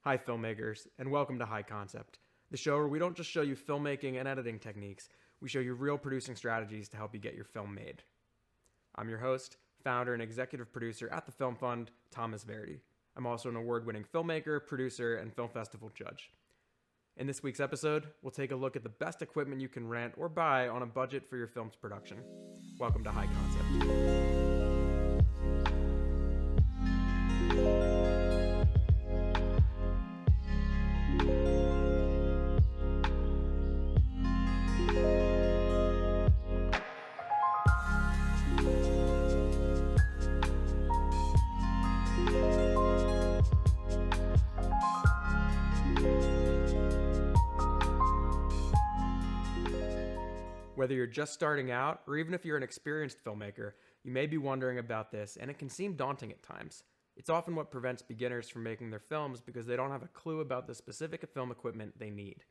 Hi filmmakers, and welcome to High Concept, the show where we don't just show you filmmaking and editing techniques, we show you real producing strategies to help you get your film made. I'm your host, founder, and executive producer at the Film Fund, Thomas Verdi. I'm also an award-winning filmmaker, producer, and film festival judge. In this week's episode, we'll take a look at the best equipment you can rent or buy on a budget for your film's production. Welcome to High Concept. Whether you're just starting out, or even if you're an experienced filmmaker, you may be wondering about this, and it can seem daunting at times. It's often what prevents beginners from making their films because they don't have a clue about the specific film equipment they need.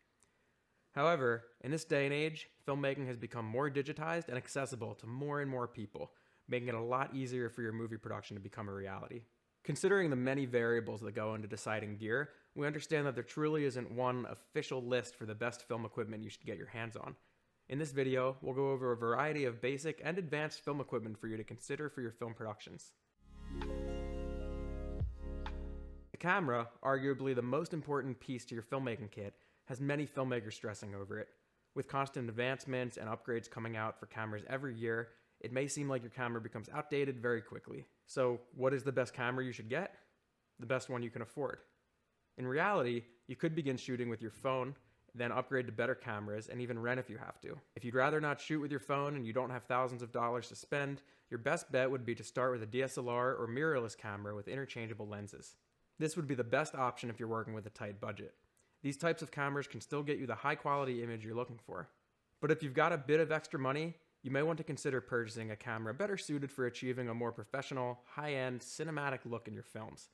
However, in this day and age, filmmaking has become more digitized and accessible to more and more people, making it a lot easier for your movie production to become a reality. Considering the many variables that go into deciding gear, we understand that there truly isn't one official list for the best film equipment you should get your hands on. In this video, we'll go over a variety of basic and advanced film equipment for you to consider for your film productions. The camera, arguably the most important piece to your filmmaking kit, has many filmmakers stressing over it. With constant advancements and upgrades coming out for cameras every year, it may seem like your camera becomes outdated very quickly. So, what is the best camera you should get? The best one you can afford. In reality, you could begin shooting with your phone, then upgrade to better cameras, and even rent if you have to. If you'd rather not shoot with your phone and you don't have thousands of dollars to spend, your best bet would be to start with a DSLR or mirrorless camera with interchangeable lenses. This would be the best option if you're working with a tight budget. These types of cameras can still get you the high quality image you're looking for. But if you've got a bit of extra money, you may want to consider purchasing a camera better suited for achieving a more professional, high-end, cinematic look in your films.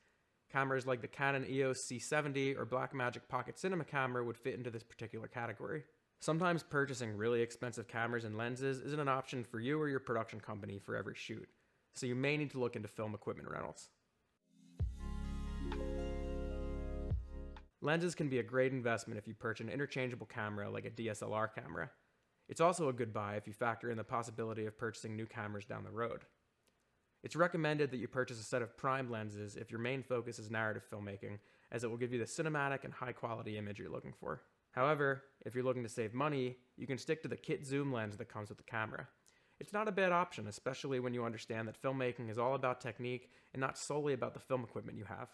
Cameras like the Canon EOS C70 or Blackmagic Pocket Cinema camera would fit into this particular category. Sometimes purchasing really expensive cameras and lenses isn't an option for you or your production company for every shoot, so you may need to look into film equipment rentals. Lenses can be a great investment if you purchase an interchangeable camera like a DSLR camera. It's also a good buy if you factor in the possibility of purchasing new cameras down the road. It's recommended that you purchase a set of prime lenses if your main focus is narrative filmmaking, as it will give you the cinematic and high-quality image you're looking for. However, if you're looking to save money, you can stick to the kit zoom lens that comes with the camera. It's not a bad option, especially when you understand that filmmaking is all about technique and not solely about the film equipment you have.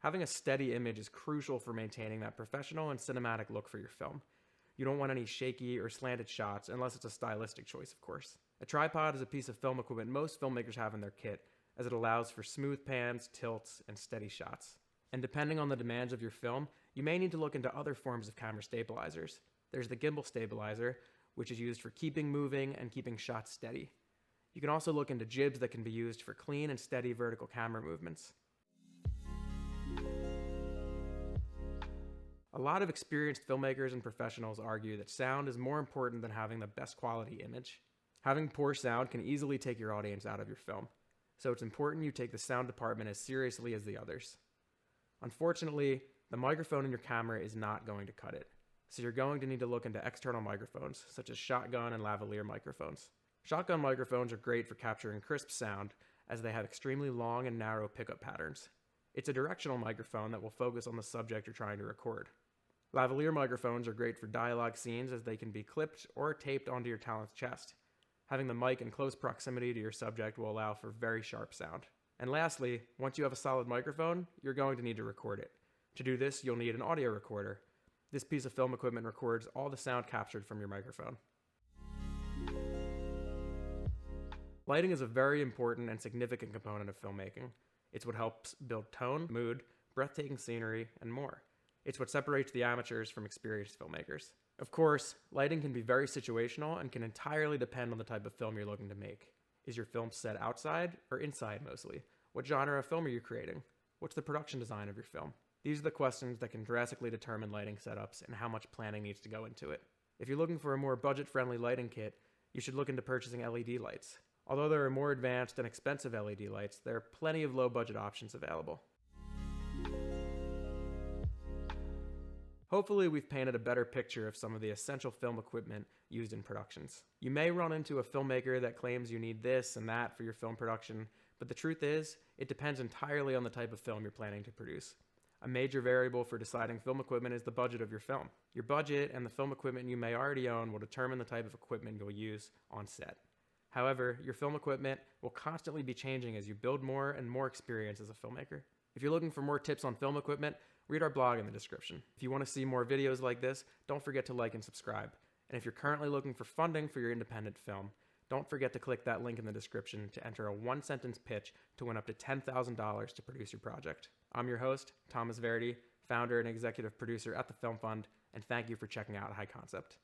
Having a steady image is crucial for maintaining that professional and cinematic look for your film. You don't want any shaky or slanted shots unless it's a stylistic choice, of course. A tripod is a piece of film equipment most filmmakers have in their kit, as it allows for smooth pans, tilts, and steady shots. And depending on the demands of your film, you may need to look into other forms of camera stabilizers. There's the gimbal stabilizer, which is used for keeping moving and keeping shots steady. You can also look into jibs that can be used for clean and steady vertical camera movements. A lot of experienced filmmakers and professionals argue that sound is more important than having the best quality image. Having poor sound can easily take your audience out of your film, so it's important you take the sound department as seriously as the others. Unfortunately, the microphone in your camera is not going to cut it, so you're going to need to look into external microphones, such as shotgun and lavalier microphones. Shotgun microphones are great for capturing crisp sound, as they have extremely long and narrow pickup patterns. It's a directional microphone that will focus on the subject you're trying to record. Lavalier microphones are great for dialogue scenes as they can be clipped or taped onto your talent's chest. Having the mic in close proximity to your subject will allow for very sharp sound. And lastly, once you have a solid microphone, you're going to need to record it. To do this, you'll need an audio recorder. This piece of film equipment records all the sound captured from your microphone. Lighting is a very important and significant component of filmmaking. It's what helps build tone, mood, breathtaking scenery, and more. It's what separates the amateurs from experienced filmmakers. Of course, lighting can be very situational and can entirely depend on the type of film you're looking to make. Is your film set outside or inside mostly? What genre of film are you creating? What's the production design of your film? These are the questions that can drastically determine lighting setups and how much planning needs to go into it. If you're looking for a more budget-friendly lighting kit, you should look into purchasing LED lights. Although there are more advanced and expensive LED lights, there are plenty of low-budget options available. Hopefully, we've painted a better picture of some of the essential film equipment used in productions. You may run into a filmmaker that claims you need this and that for your film production, but the truth is, it depends entirely on the type of film you're planning to produce. A major variable for deciding film equipment is the budget of your film. Your budget and the film equipment you may already own will determine the type of equipment you'll use on set. However, your film equipment will constantly be changing as you build more and more experience as a filmmaker. If you're looking for more tips on film equipment, read our blog in the description. If you want to see more videos like this, don't forget to like and subscribe. And if you're currently looking for funding for your independent film, don't forget to click that link in the description to enter a one-sentence pitch to win up to $10,000 to produce your project. I'm your host, Thomas Verdi, founder and executive producer at the Film Fund, and thank you for checking out High Concept.